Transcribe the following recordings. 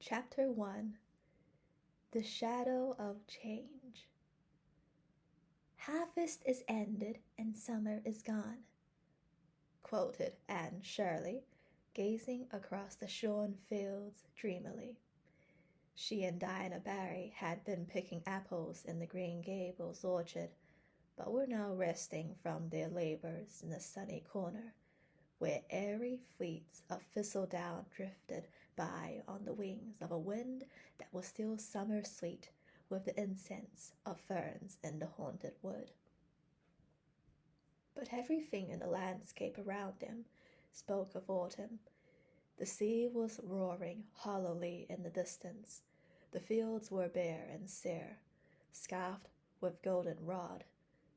Chapter 1 The Shadow of Change. "Harvest is ended and summer is gone," quoted Anne Shirley, gazing across the shorn fields dreamily. She and Dinah Barry had been picking apples in the Green Gables orchard, but were now resting from their labors in the sunny corner, where airy fleets of thistledown drifted by on the wings of a wind that was still summer sweet with the incense of ferns in the haunted wood. But everything in the landscape around them spoke of autumn. The sea was roaring hollowly in the distance. The fields were bare and sere, scarfed with goldenrod.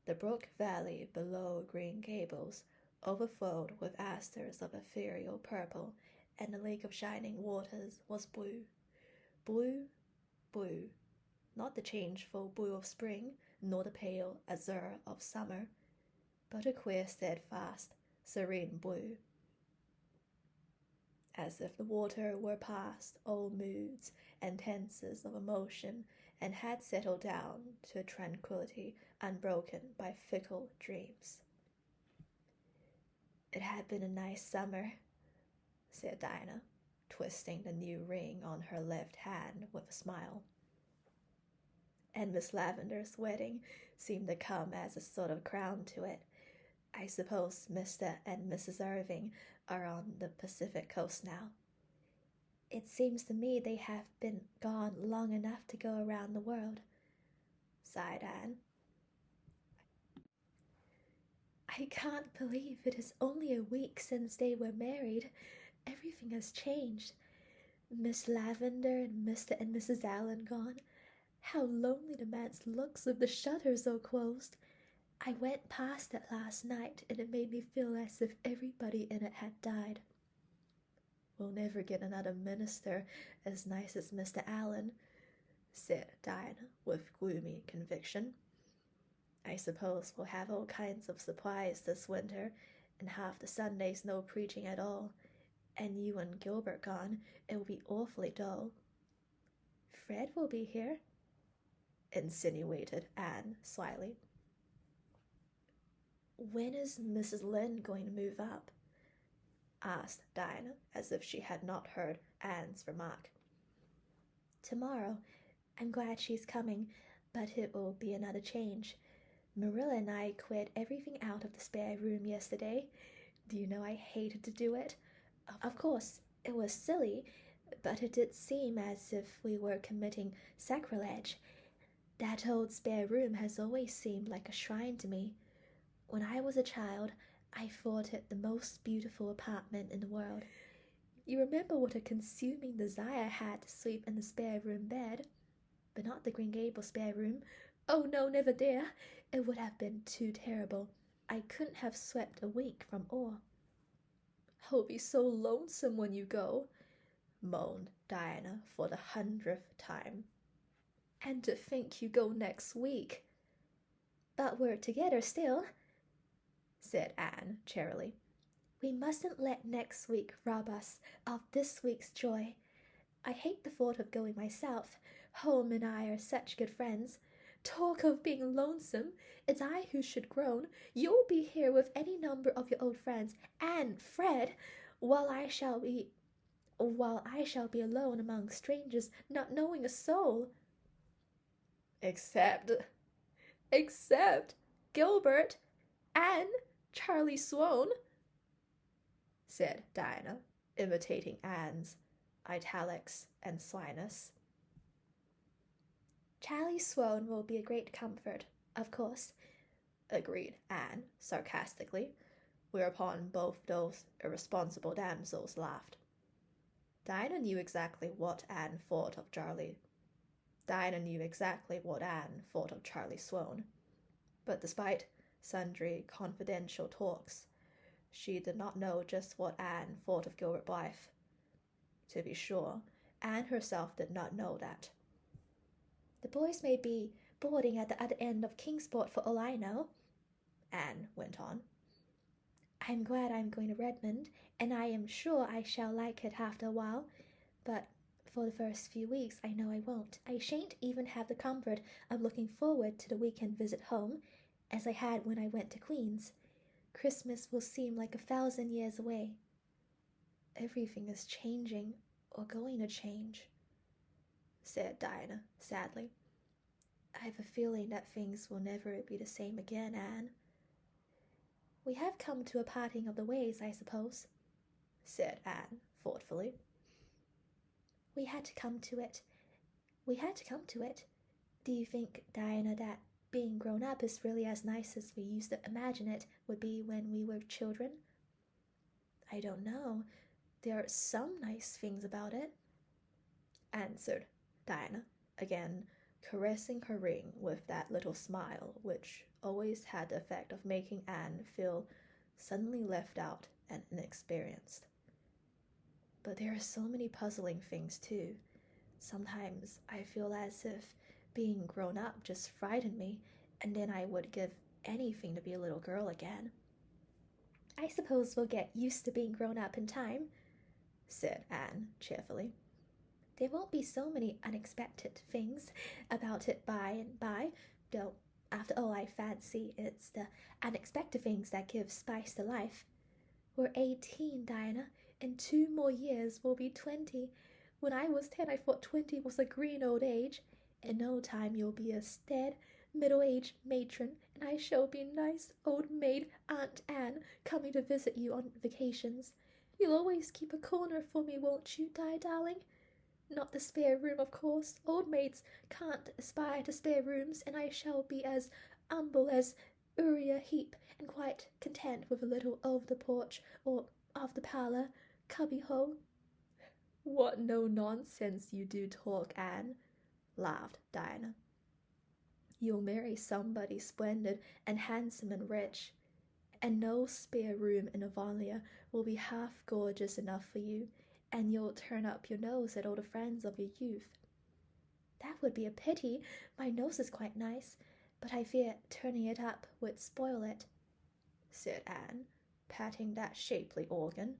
The brook valley below Green Gables overflowed with asters of ethereal purple, and the lake of shining waters was blue. Blue, blue, not the changeful blue of spring, nor the pale azure of summer, but a queer, steadfast, serene blue, as if the water were past all moods and tenses of emotion and had settled down to a tranquillity unbroken by fickle dreams. "It had been a nice summer," said Dinah, twisting the new ring on her left hand with a smile. "And Miss Lavender's wedding seemed to come as a sort of crown to it. I suppose Mr. and Mrs. Irving are on the Pacific coast now." "It seems to me they have been gone long enough to go around the world," sighed Anne. "I can't believe it is only a week since they were married. Everything has changed. Miss Lavender and Mr. and Mrs. Allen gone. How lonely the manse looks with the shutters all closed. I went past it last night, and it made me feel as if everybody in it had died." "We'll never get another minister as nice as Mr. Allen," said Dinah with gloomy conviction. "I suppose we'll have all kinds of supplies this winter, and half the Sundays no preaching at all, and you and Gilbert gone, it will be awfully dull." "Fred will be here," insinuated Anne slyly. "When is Mrs. Lynde going to move up?" asked Dinah, as if she had not heard Anne's remark. "Tomorrow. I'm glad she's coming, but it will be another change. Marilla and I cleared everything out of the spare room yesterday. Do you know I hated to do it? Of course, it was silly, but it did seem as if we were committing sacrilege. That old spare room has always seemed like a shrine to me. When I was a child, I thought it the most beautiful apartment in the world. You remember what a consuming desire I had to sleep in the spare room bed? But not the Green Gables spare room. Oh no, never dare. It would have been too terrible. I couldn't have slept a wink from awe." "I'll be so lonesome when you go," moaned Dinah for the 100th time. "And to think you go next week." "But we're together still," said Anne cheerily. "We mustn't let next week rob us of this week's joy. I hate the thought of going myself. Home and I are such good friends. Talk of being lonesome! It's I who should groan. You'll be here with any number of your old friends and Fred, while I shall be alone among strangers, not knowing a soul." Except Gilbert and Charlie Sloane," said Dinah, imitating Anne's italics and slyness. "Charlie Sloane will be a great comfort, of course," agreed Anne sarcastically, whereupon both those irresponsible damsels laughed. Dinah knew exactly what Anne thought of Charlie Sloane, but despite sundry confidential talks, she did not know just what Anne thought of Gilbert Blythe. To be sure, Anne herself did not know that. "The boys may be boarding at the other end of Kingsport for all I know," Anne went on. "I'm glad I'm going to Redmond, and I am sure I shall like it after a while, but For the first few weeks, I know I won't. I shan't even have the comfort of looking forward to the weekend visit home, as I had when I went to Queen's. Christmas will seem like 1,000 years away. Everything is changing, or going to change, said Diana sadly. I have a feeling that things will never be the same again, Anne. We have come to a parting of the ways, I suppose, said Anne thoughtfully. We had to come to it. Do you think, Diana, that being grown up is really as nice as we used to imagine it would be when we were children? I don't know. There are some nice things about it, answered Diana, again caressing her ring with that little smile which always had the effect of making Anne feel suddenly left out and inexperienced. But there are so many puzzling things too. Sometimes I feel as if being grown up just frightened me, and then I would give anything to be a little girl again. I suppose we'll get used to being grown up in time, said Anne cheerfully. There won't be so many unexpected things about it by and by, though after all I fancy it's the unexpected things that give spice to life. We're 18, Diana. In 2 more years we'll be 20. When I was 10 I thought 20 was a green old age. In no time you'll be a staid, middle-aged matron, and I shall be nice old maid Aunt Anne coming to visit you on vacations. You'll always keep a corner for me, won't you, darling? Not the spare room, of course. Old maids can't aspire to spare rooms, and I shall be as humble as Uriah Heep, and quite content with a little over the porch or of the parlour cubby-hole. What no nonsense you do talk, Anne, laughed Diana. You'll marry somebody splendid and handsome and rich, and no spare room in Avonlea will be half gorgeous enough for you, and you'll turn up your nose at all the friends of your youth. That would be a pity. My nose is quite nice, but I fear turning it up would spoil it, said Anne, patting that shapely organ.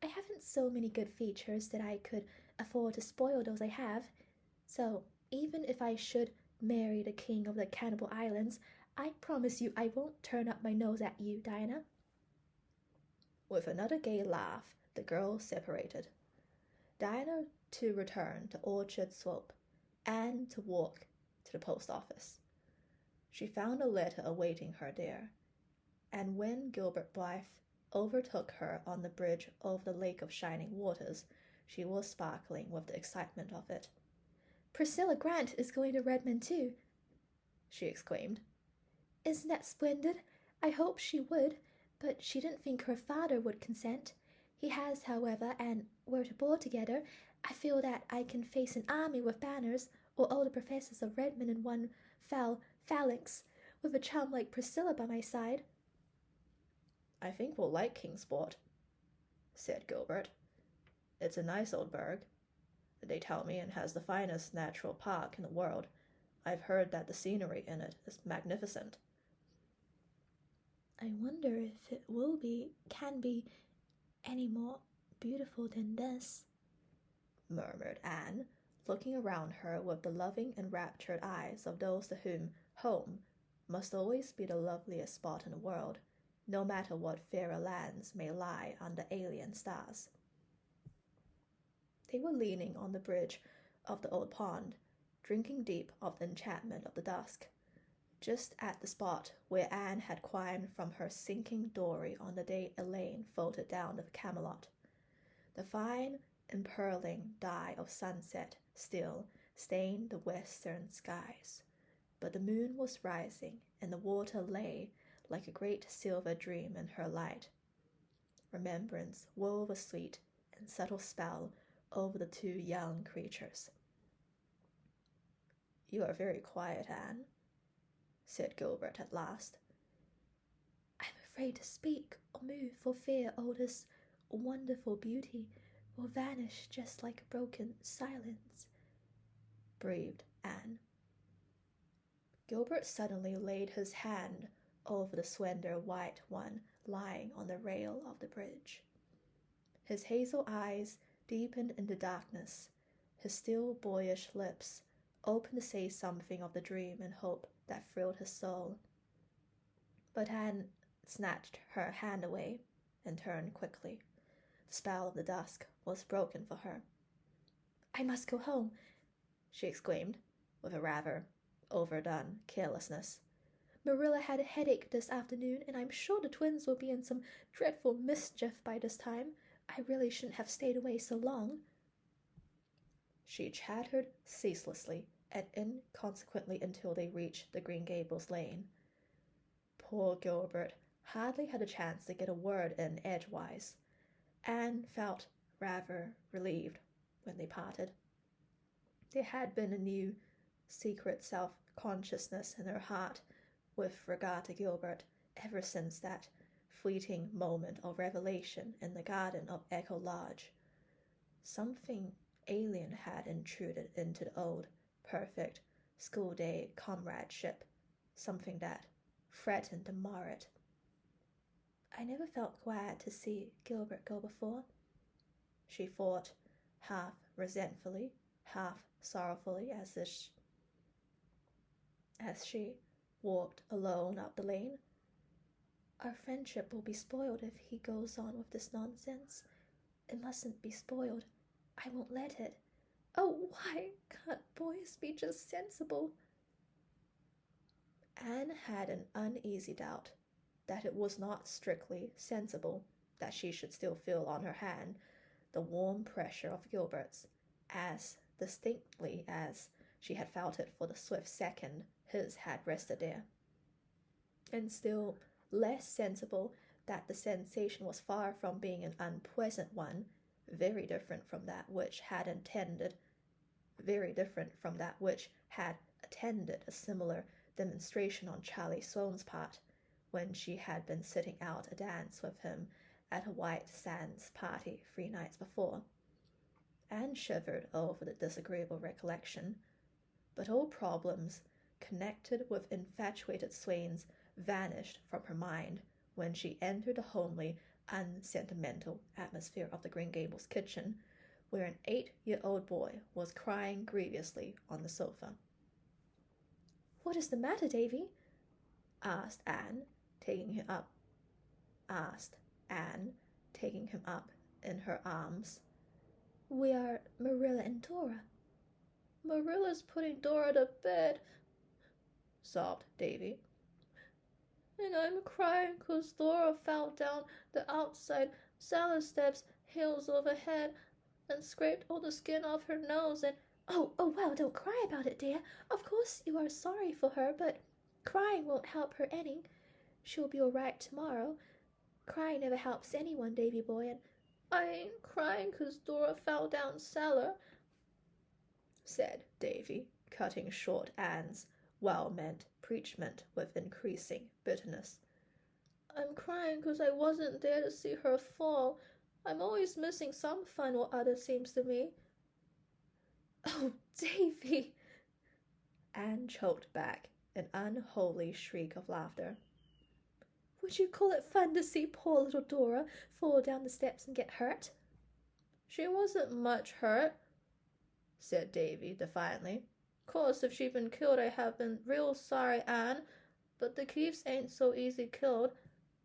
I haven't so many good features that I could afford to spoil those I have, so even if I should marry the king of the Cannibal Islands, I promise you I won't turn up my nose at you, Diana. With another gay laugh, the girls separated. Diana to return to Orchard Slope, Anne to walk to the post office. She found a letter awaiting her there, and when Gilbert Blythe overtook her on the bridge over the Lake of Shining Waters, she was sparkling with the excitement of it. Priscilla Grant is going to Redmond too, she exclaimed. Isn't that splendid? I hoped she would, but she didn't think her father would consent. He has, however, and we're to board together. I feel that I can face an army with banners, or all the professors of Redmond in one phalanx, with a chum like Priscilla by my side. I think we'll like Kingsport, said Gilbert. It's a nice old burg, they tell me, and has the finest natural park in the world. I've heard that the scenery in it is magnificent. I wonder if it can be any more beautiful than this, murmured Anne, looking around her with the loving, enraptured eyes of those to whom home must always be the loveliest spot in the world, no matter what fairer lands may lie under alien stars. They were leaning on the bridge of the old pond, drinking deep of the enchantment of the dusk, just at the spot where Anne had climbed from her sinking dory on the day Elaine floated down to Camelot. The fine, impearling dye of sunset still stained the western skies, but the moon was rising, and the water lay like a great silver dream in her light. Remembrance wove a sweet and subtle spell over the two young creatures. You are very quiet, Anne, said Gilbert at last. I'm afraid to speak or move for fear all this wonderful beauty will vanish just like a broken silence, breathed Anne. Gilbert suddenly laid his hand over the slender white one lying on the rail of the bridge. His hazel eyes deepened into darkness. His still boyish lips opened to say something of the dream and hope that thrilled his soul. But Anne snatched her hand away and turned quickly. The spell of the dusk was broken for her. "I must go home," she exclaimed, with a rather overdone carelessness. "Marilla had a headache this afternoon, and I'm sure the twins will be in some dreadful mischief by this time. I really shouldn't have stayed away so long." She chattered ceaselessly and inconsequently until they reached the Green Gables lane. Poor Gilbert hardly had a chance to get a word in edgewise. Anne felt rather relieved when they parted. There had been a new, secret self-consciousness in her heart with regard to Gilbert ever since that fleeting moment of revelation in the garden of Echo Lodge. Something alien had intruded into the old, perfect school-day comradeship, something that threatened to mar it. "I never felt glad to see Gilbert go before," she thought, half resentfully, half sorrowfully, as she walked alone up the lane. "Our friendship will be spoiled if he goes on with this nonsense. It mustn't be spoiled. I won't let it. Oh, why can't boys be just sensible?" Anne had an uneasy doubt that it was not strictly sensible that she should still feel on her hand the warm pressure of Gilbert's, as distinctly as she had felt it for the swift second his had rested there, and still less sensible that the sensation was far from being an unpleasant one, very different from that which had attended a similar demonstration on Charlie Sloane's part, when she had been sitting out a dance with him at a White Sands party 3 nights before. Anne shivered over the disagreeable recollection, but all problems connected with infatuated swains vanished from her mind when she entered the homely, unsentimental atmosphere of the Green Gables kitchen, where an 8-year-old boy was crying grievously on the sofa. "What is the matter, Davy?" asked Anne, taking him up in her arms. "We are Marilla and Dora." "Marilla's putting Dora to bed," sobbed Davy. "And I'm crying 'cause Dora fell down the outside cellar steps heels over head and scraped all the skin off her nose and—" Oh, well, don't cry about it, dear. Of course you are sorry for her, but crying won't help her any. She'll be all right tomorrow. Crying never helps anyone, Davy boy, and—" "I ain't crying 'cause Dora fell down cellar," said Davy, cutting short Anne's well-meant preachment with increasing bitterness. "I'm crying 'cause I wasn't there to see her fall. I'm always missing some fun or other, seems to me." "Oh, Davy!" Anne choked back an unholy shriek of laughter. "Would you call it fun to see poor little Dora fall down the steps and get hurt?" "She wasn't much hurt," said Davy defiantly. "'Course if she'd been killed I'd have been real sorry, Anne, but the Keefs ain't so easy killed.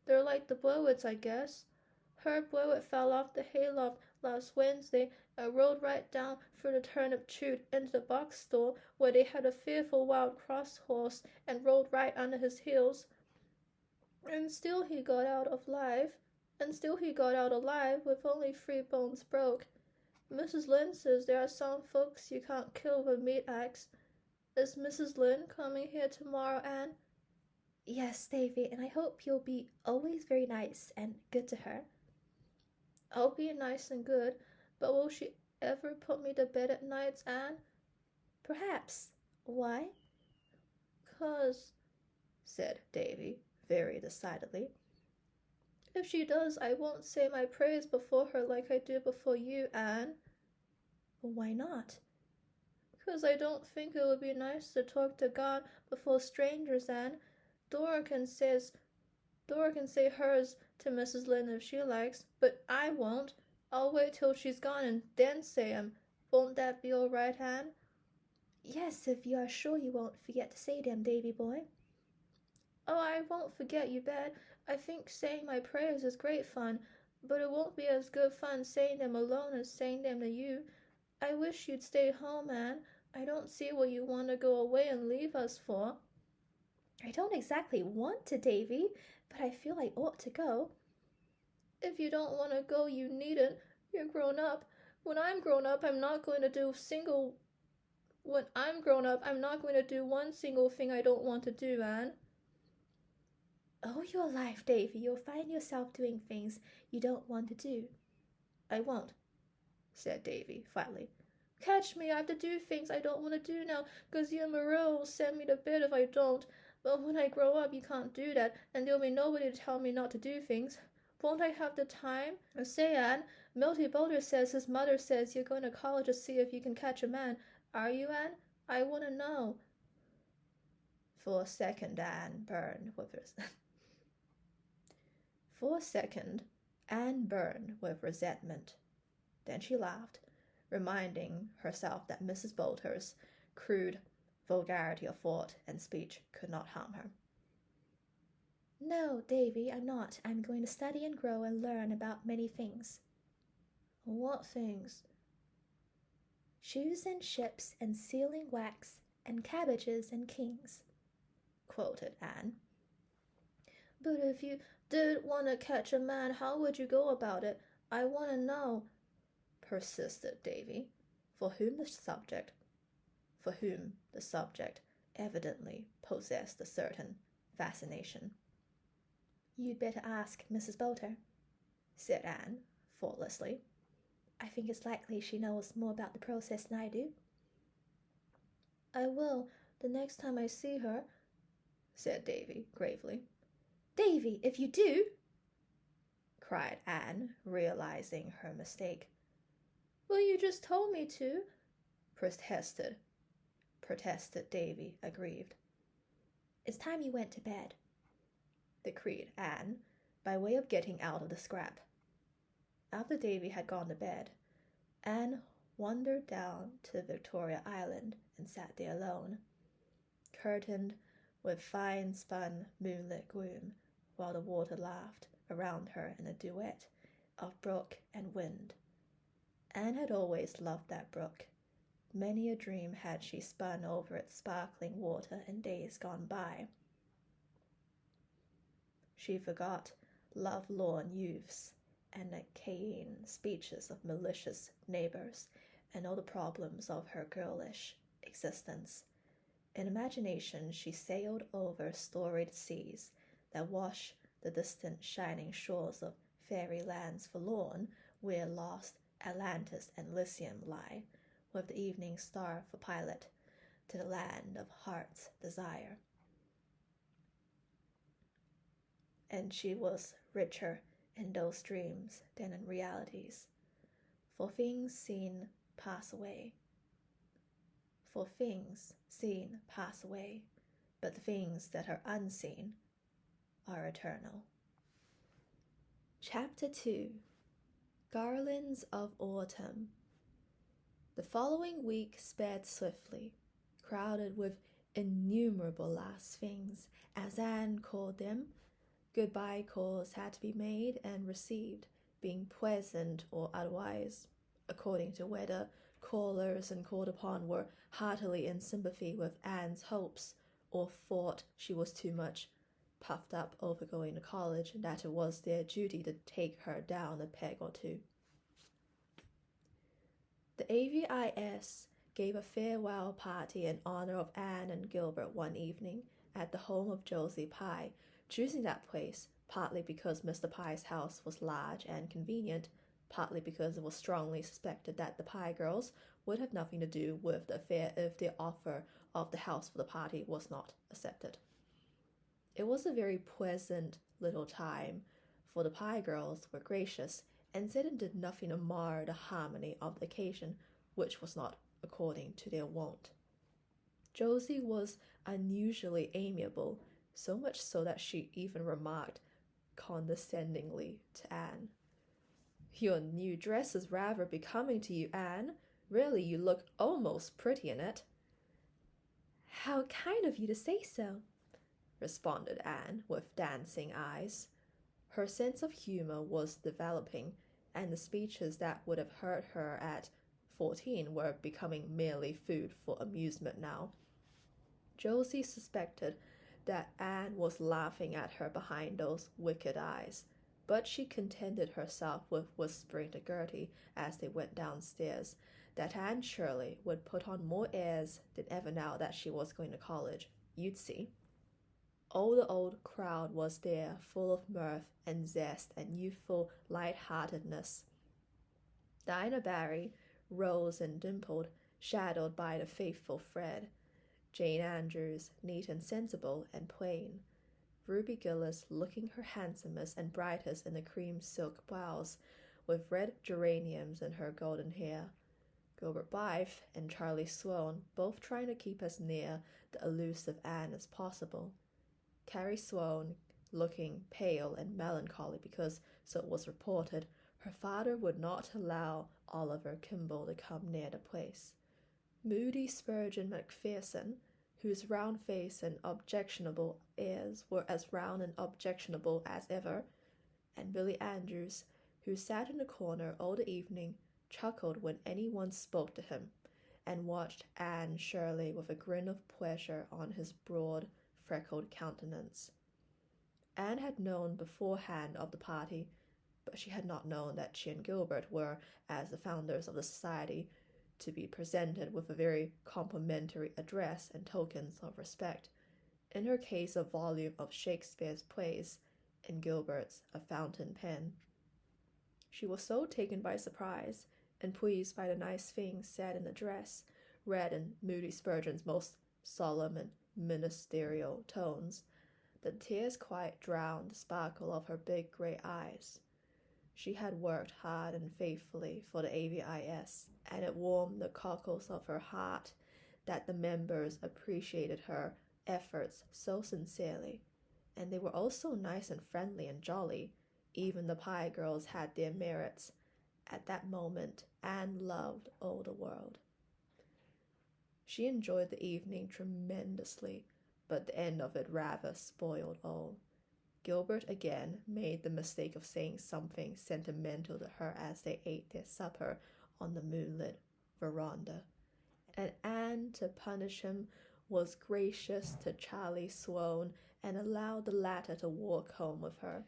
They're like the Blewitts, I guess. Herb Blewett fell off the hayloft last Wednesday and rode right down through the turnip chute into the box store where they had a fearful wild cross horse and rode right under his heels. And still he got out alive with only 3 bones broke. Mrs. Lynde says there are some folks you can't kill with a meat axe. Is Mrs. Lynde coming here tomorrow, Anne?" "Yes, Davy, and I hope you'll be always very nice and good to her." "I'll be nice and good, but will she ever put me to bed at nights, Anne?" "Perhaps. Why?" "'Cause," said Davy very decidedly, "if she does I won't say my prayers before her like I do before you, Anne." "Why not?" "'Cause I don't think it would be nice to talk to God before strangers, Anne. Dora can say hers to Mrs. Lynde if she likes, but I won't. I'll wait till she's gone and then say 'em. Won't that be all right, Anne?" "Yes, if you are sure you won't forget to say them, Davy boy." "Oh, I won't forget, you bet. I think saying my prayers is great fun, but it won't be as good fun saying them alone as saying them to you. I wish you'd stay home, Anne. I don't see what you want to go away and leave us for." "I don't exactly want to, Davy, but I feel I ought to go." "If you don't want to go, you needn't. You're grown up. When I'm grown up, I'm not going to do one single thing I don't want to do, Anne." "Oh, your life, Davy, you'll find yourself doing things you don't want to do." "I won't," said Davy flatly. "Catch me, I have to do things I don't want to do now, 'cause you and Marilla will send me to bed if I don't. But when I grow up, you can't do that, and there'll be nobody to tell me not to do things. Won't I have the time? Say, Anne, Milty Boulter says his mother says you're going to college to see if you can catch a man. Are you, Anne? I want to know." For a second, Anne burned with resentment. Then she laughed, reminding herself that Mrs. Boulter's crude vulgarity of thought and speech could not harm her. "No, Davy, I'm not. I'm going to study and grow and learn about many things." "What things?" "Shoes and ships and sealing wax and cabbages and kings," quoted Anne. "But if you did want to catch a man, how would you go about it? I want to know," persisted Davy, for whom the subject evidently possessed a certain fascination. "You'd better ask Mrs. Boulter," said Anne thoughtlessly. "I think it's likely she knows more about the process than I do." "I will, the next time I see her," said Davy gravely. "Davy, if you do!" cried Anne, realizing her mistake. "Well, you just told me to," protested Davy, aggrieved. "It's time you went to bed," decreed Anne, by way of getting out of the scrap. After Davy had gone to bed, Anne wandered down to Victoria Island and sat there alone, curtained with fine-spun moonlit gloom, while the water laughed around her in a duet of brook and wind. Anne had always loved that brook. Many a dream had she spun over its sparkling water in days gone by. She forgot love-lorn youths and decaying speeches of malicious neighbors and all the problems of her girlish existence. In imagination she sailed over storied seas that wash the distant shining shores of fairy lands forlorn, where lost Atlantis and Elysium lie, with the evening star for pilot, to the land of heart's desire. And she was richer in those dreams than in realities, for things seen pass away, but the things that are unseen are eternal. Chapter 2. Garlands of Autumn. The following week sped swiftly, crowded with innumerable last things, as Anne called them. Goodbye calls had to be made and received, being pleasant or otherwise, according to whether callers and called upon were heartily in sympathy with Anne's hopes, or thought she was too much puffed up over going to college and that it was their duty to take her down a peg or two. The AVIS gave a farewell party in honor of Anne and Gilbert one evening at the home of Josie Pye, choosing that place partly because Mr. Pye's house was large and convenient, partly because it was strongly suspected that the Pye girls would have nothing to do with the affair if the offer of the house for the party was not accepted. It was a very pleasant little time, for the Pye girls were gracious and said and did nothing to mar the harmony of the occasion, which was not according to their wont. Josie was unusually amiable, so much so that she even remarked condescendingly to Anne, Your new dress is rather becoming to you, Anne. Really, you look almost pretty in it. How kind of you to say so, responded Anne with dancing eyes. Her sense of humor was developing, and the speeches that would have hurt her at 14 were becoming merely food for amusement now. Josie suspected that Anne was laughing at her behind those wicked eyes, but she contented herself with whispering to Gertie as they went downstairs that Anne Shirley would put on more airs than ever now that she was going to college. You'd see. All the old crowd was there, full of mirth and zest and youthful light-heartedness. Dinah Barry, rose and dimpled, shadowed by the faithful Fred. Jane Andrews, neat and sensible and plain. Ruby Gillis looking her handsomest and brightest in a cream silk blouse, with red geraniums in her golden hair. Gilbert Blythe and Charlie Sloane both trying to keep as near the elusive Anne as possible. Carrie Sloane looking pale and melancholy because, so it was reported, her father would not allow Oliver Kimball to come near the place. Moody Spurgeon Macpherson, whose round face and objectionable ears were as round and objectionable as ever, and Billy Andrews, who sat in the corner all the evening, chuckled when anyone spoke to him, and watched Anne Shirley with a grin of pleasure on his broad, freckled countenance. Anne had known beforehand of the party, but she had not known that she and Gilbert were, as the founders of the society, to be presented with a very complimentary address and tokens of respect. In her case, a volume of Shakespeare's plays, in Gilbert's a fountain pen. She was so taken by surprise and pleased by the nice things said in the address, read in Moody Spurgeon's most solemn and ministerial tones, that tears quite drowned the sparkle of her big grey eyes. She had worked hard and faithfully for the AVIS, and it warmed the cockles of her heart that the members appreciated her efforts so sincerely, and they were all so nice and friendly and jolly. Even the Pye girls had their merits. At that moment, Anne loved all the world. She enjoyed the evening tremendously, but the end of it rather spoiled all. Gilbert again made the mistake of saying something sentimental to her as they ate their supper on the moonlit veranda, and Anne, to punish him, was gracious to Charlie Sloane and allowed the latter to walk home with her.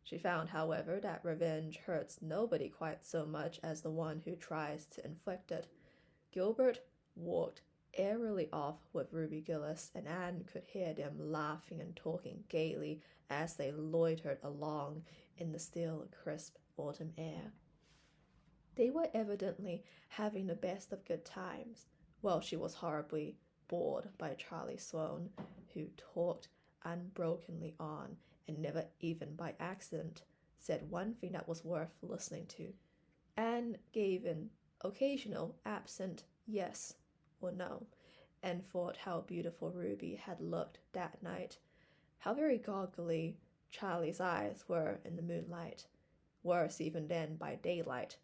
She found, however, that revenge hurts nobody quite so much as the one who tries to inflict it. Gilbert walked airily off with Ruby Gillis, and Anne could hear them laughing and talking gaily as they loitered along in the still, crisp autumn air. They were evidently having the best of good times, while she was horribly bored by Charlie Sloane, who talked unbrokenly on and never even by accident said one thing that was worth listening to. Anne gave an occasional absent yes or no, and thought how beautiful Ruby had looked that night, how very goggly Charlie's eyes were in the moonlight, worse even than by daylight,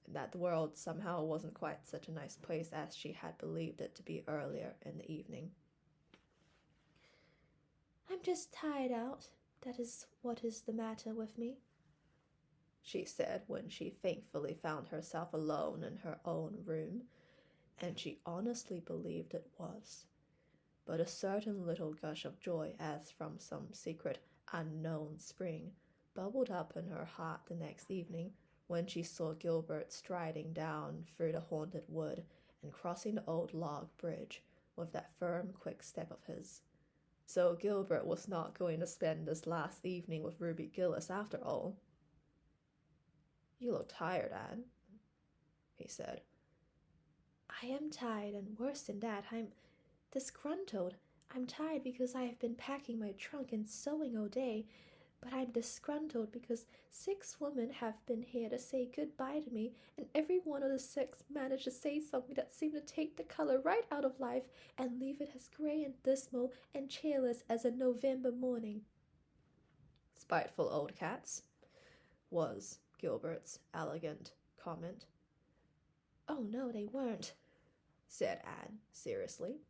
and that the world somehow wasn't quite such a nice place as she had believed it to be earlier in the evening. I'm just tired out, that is what is the matter with me, she said when she thankfully found herself alone in her own room, and she honestly believed it was. But a certain little gush of joy, as from some secret, unknown spring, bubbled up in her heart the next evening when she saw Gilbert striding down through the haunted wood and crossing the old log bridge with that firm, quick step of his. So Gilbert was not going to spend this last evening with Ruby Gillis after all. "You look tired, Anne," he said. I am tired, and worse than that, I'm disgruntled. I'm tired because I have been packing my trunk and sewing all day, but I'm disgruntled because 6 women have been here to say goodbye to me, and every one of the 6 managed to say something that seemed to take the color right out of life and leave it as gray and dismal and cheerless as a November morning. "Spiteful old cats," was Gilbert's elegant comment. "Oh, no, they weren't," said Anne seriously.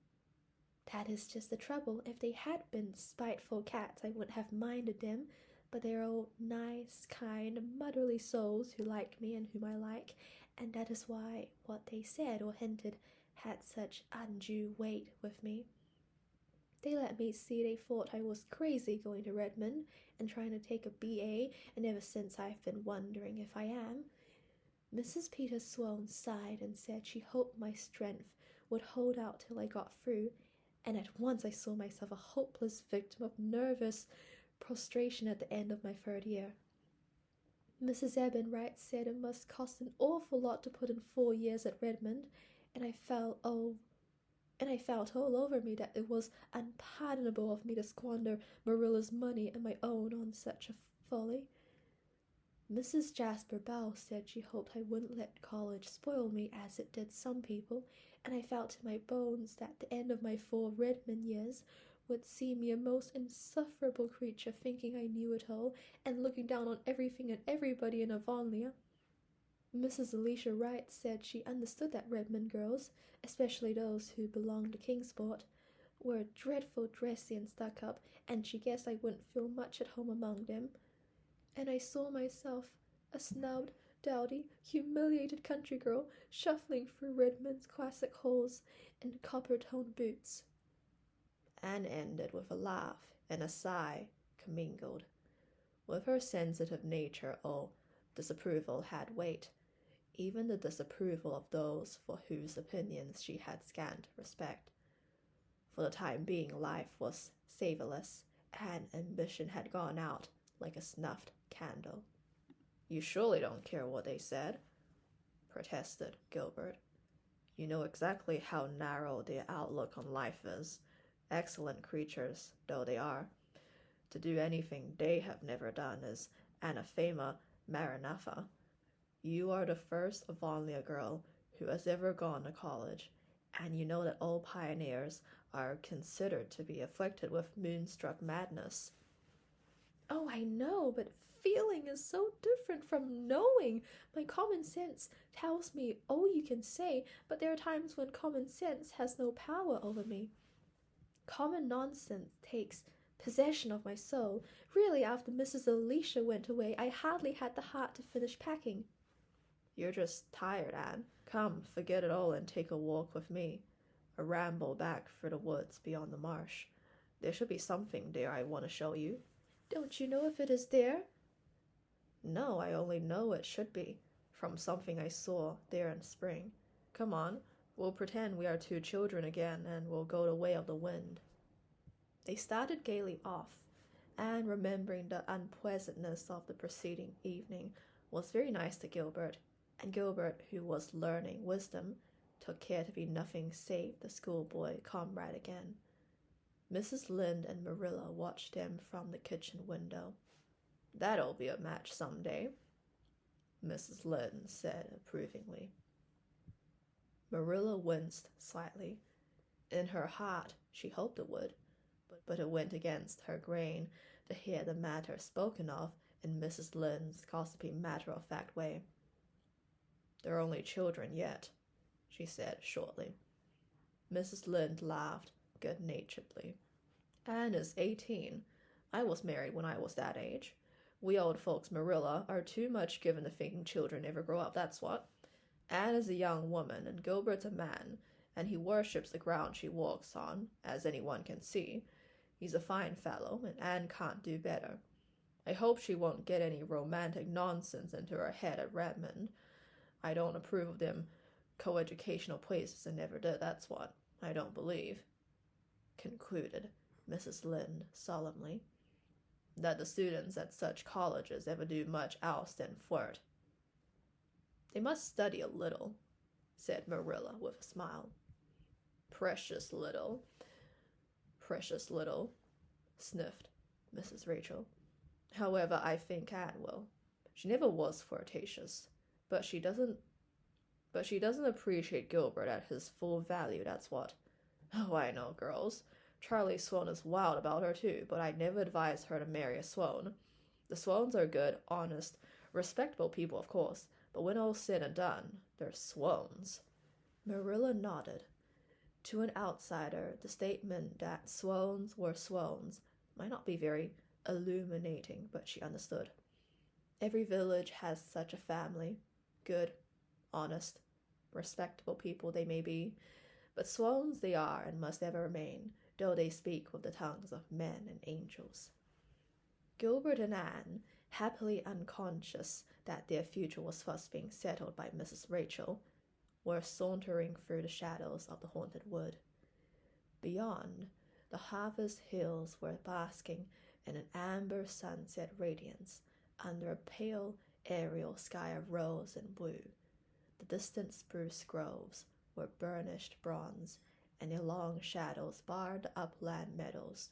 "That is just the trouble. If they had been spiteful cats, I wouldn't have minded them, but they're all nice, kind, motherly souls who like me and whom I like, and that is why what they said or hinted had such undue weight with me. They let me see they thought I was crazy going to Redmond and trying to take a BA, and ever since I've been wondering if I am." Mrs. Peters Sloane sighed and said she hoped my strength would hold out till I got through, and at once I saw myself a hopeless victim of nervous prostration at the end of my 3rd year. Mrs. Eben Wright said it must cost an awful lot to put in 4 years at Redmond, and I felt all over me that it was unpardonable of me to squander Marilla's money and my own on such a folly. Mrs. Jasper Bell said she hoped I wouldn't let college spoil me as it did some people, and I felt in my bones that the end of my 4 Redmond years would see me a most insufferable creature, thinking I knew it all, and looking down on everything and everybody in Avonlea. Mrs. Alicia Wright said she understood that Redmond girls, especially those who belonged to Kingsport, were dreadful dressy and stuck up, and she guessed I wouldn't feel much at home among them. And I saw myself, a snubbed, dowdy, humiliated country girl, shuffling through Redmond's classic halls in copper-toned boots. Anne ended with a laugh and a sigh commingled. With her sensitive nature, all disapproval had weight, even the disapproval of those for whose opinions she had scant respect. For the time being, life was savourless, and ambition had gone out like a snuffed candle. "You surely don't care what they said," protested Gilbert. "You know exactly how narrow their outlook on life is, excellent creatures though they are. To do anything they have never done is anathema maranatha. You are the first Avonlea girl who has ever gone to college, and you know that all pioneers are considered to be afflicted with moonstruck madness." "Oh, I know, but feeling is so different from knowing. My common sense tells me all you can say, but there are times when common sense has no power over me. Common nonsense takes possession of my soul. Really, after Mrs. Alicia went away, I hardly had the heart to finish packing." "You're just tired, Anne. Come, forget it all and take a walk with me. A ramble back through the woods beyond the marsh. There should be something there I want to show you." "Don't you know if it is there?" "No, I only know it should be, from something I saw there in spring. Come on, we'll pretend we are 2 children again, and we'll go the way of the wind." They started gaily off, and remembering the unpleasantness of the preceding evening was very nice to Gilbert, and Gilbert, who was learning wisdom, took care to be nothing save the schoolboy comrade again. Mrs. Lynde and Marilla watched them from the kitchen window. "That'll be a match some day," Mrs. Lynde said approvingly. Marilla winced slightly. In her heart she hoped it would, but it went against her grain to hear the matter spoken of in Mrs. Lynde's gossipy matter-of-fact way. "They're only children yet," she said shortly. Mrs. Lynde laughed good-naturedly. "Anne is 18. I was married when I was that age. We old folks, Marilla, are too much given to thinking children never grow up, that's what. Anne is a young woman, and Gilbert's a man, and he worships the ground she walks on, as anyone can see. He's a fine fellow, and Anne can't do better. I hope she won't get any romantic nonsense into her head at Redmond. I don't approve of them coeducational places, and never did, that's what. I don't believe," concluded Mrs. Lynde solemnly, "that the students at such colleges ever do much else than flirt." "They must study a little," said Marilla with a smile. Precious little," sniffed Mrs. Rachel. "However, I think Anne will. She never was flirtatious, but she doesn't appreciate Gilbert at his full value, that's what. Oh, I know, girls. Charlie Sloane is wild about her too, but I'd never advise her to marry a Sloane. The Sloanes are good, honest, Respectable people, of course, but when all's said and done, they're swones. Marilla nodded. To an outsider, the statement that swones were swones might not be very illuminating, but she understood. Every village has such a family. Good, honest, respectable people they may be, but swones they are and must ever remain, though they speak with the tongues of men and angels. Gilbert and Anne, happily unconscious that their future was first being settled by Mrs. Rachel, were sauntering through the shadows of the haunted wood. Beyond, the harvest hills were basking in an amber sunset radiance under a pale aerial sky of rose and blue. The distant spruce groves were burnished bronze, and their long shadows barred the upland meadows.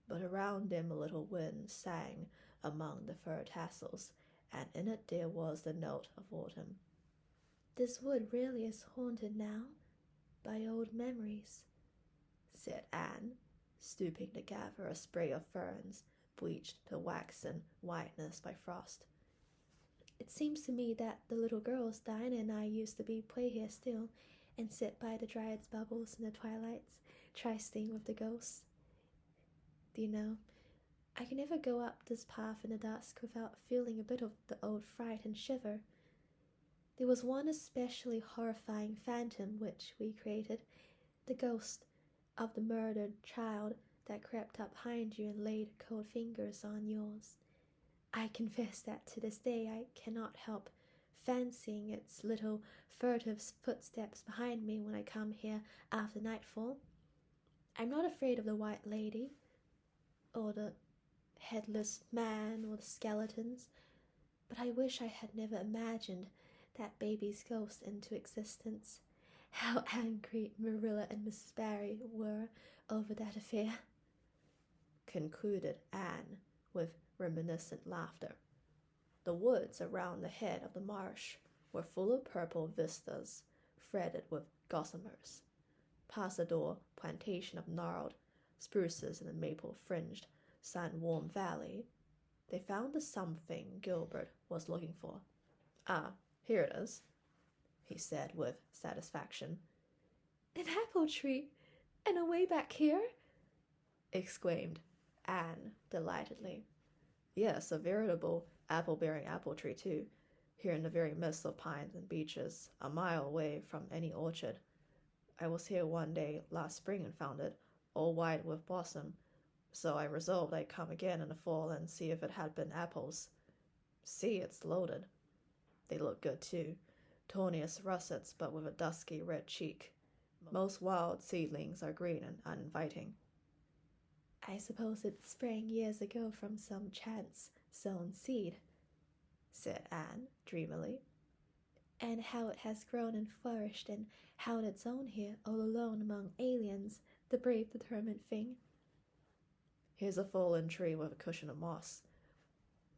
But around them a little wind sang among the fir tassels, and in it there was the note of autumn. "This wood really is haunted now by old memories," said Anne, stooping to gather a spray of ferns bleached to waxen whiteness by frost. "It seems to me that the little girls Dinah and I used to play here still, and sit by the dryad's bubbles in the twilights, trysting with the ghosts. Do you know, I can never go up this path in the dusk without feeling a bit of the old fright and shiver. There was one especially horrifying phantom which we created, the ghost of the murdered child that crept up behind you and laid cold fingers on yours. I confess that to this day I cannot help fancying its little furtive footsteps behind me when I come here after nightfall. I'm not afraid of the White Lady, or the headless man, or the skeletons, but I wish I had never imagined that baby's ghost into existence. How angry Marilla and Mrs. Barry were over that affair," concluded Anne with reminiscent laughter. The woods around the head of the marsh were full of purple vistas fretted with gossamers. Past the door plantation of gnarled spruces in the maple-fringed, sun-warmed valley, they found the something Gilbert was looking for. "Ah, here it is," he said with satisfaction. "An apple tree! And away back here?" exclaimed Anne delightedly. "Yes, a veritable apple-bearing apple tree, too, here in the very midst of pines and beeches, a mile away from any orchard. I was here one day last spring and found it, all white with blossom, so I resolved I'd come again in the fall and see if it had been apples. See, it's loaded. They look good, too, tawny russets but with a dusky red cheek. Most wild seedlings are green and uninviting." "I suppose it sprang years ago from some chance-sown seed," said Anne dreamily. "And how it has grown and flourished and held its own here all alone among aliens, the brave determined thing." "Here's a fallen tree with a cushion of moss.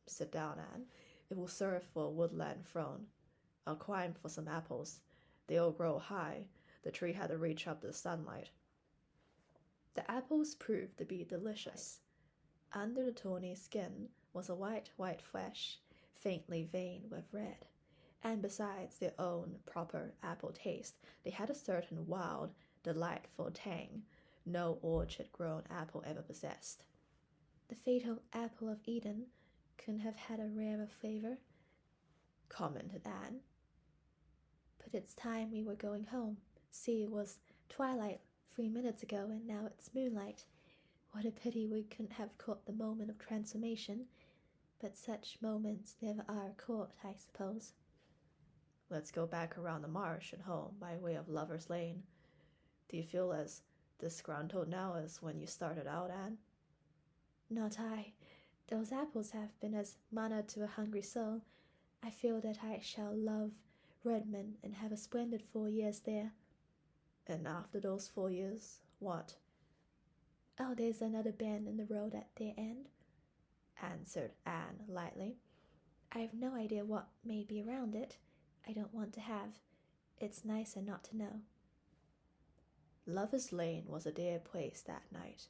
Sit down, Anne. It will serve for a woodland throne. I'll climb for some apples. They all grow high. The tree had to reach up to the sunlight." The apples proved to be delicious. Under the tawny skin was a white flesh, faintly veined with red, and besides their own proper apple taste, they had a certain wild, delightful tang no orchard-grown apple ever possessed. "The fatal apple of Eden couldn't have had a rarer flavor," commented Anne. "But it's time we were going home. See, it was twilight 3 minutes ago, and now it's moonlight. What a pity we couldn't have caught the moment of transformation. But such moments never are caught, I suppose." "Let's go back around the marsh and home by way of Lover's Lane. Do you feel as disgruntled now as when you started out, Anne?" "Not I. Those apples have been as manna to a hungry soul. I feel that I shall love Redmond and have a splendid 4 years there." "And after those 4 years, what?" "Oh, there's another bend in the road at their end," answered Anne lightly. "I've no idea what may be around it. I don't want to have. It's nicer not to know." Lover's Lane was a dear place that night,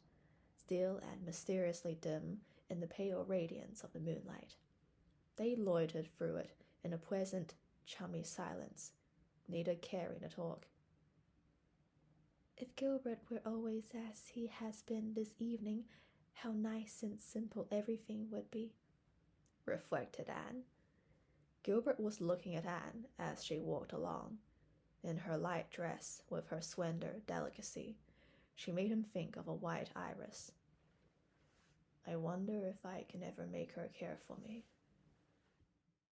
still and mysteriously dim in the pale radiance of the moonlight. They loitered through it in a pleasant, chummy silence, neither caring to talk. If Gilbert were always as he has been this evening, how nice and simple everything would be, reflected Anne. Gilbert was looking at Anne as she walked along. In her light dress, with her slender delicacy, she made him think of a white iris. I wonder if I can ever make her care for me,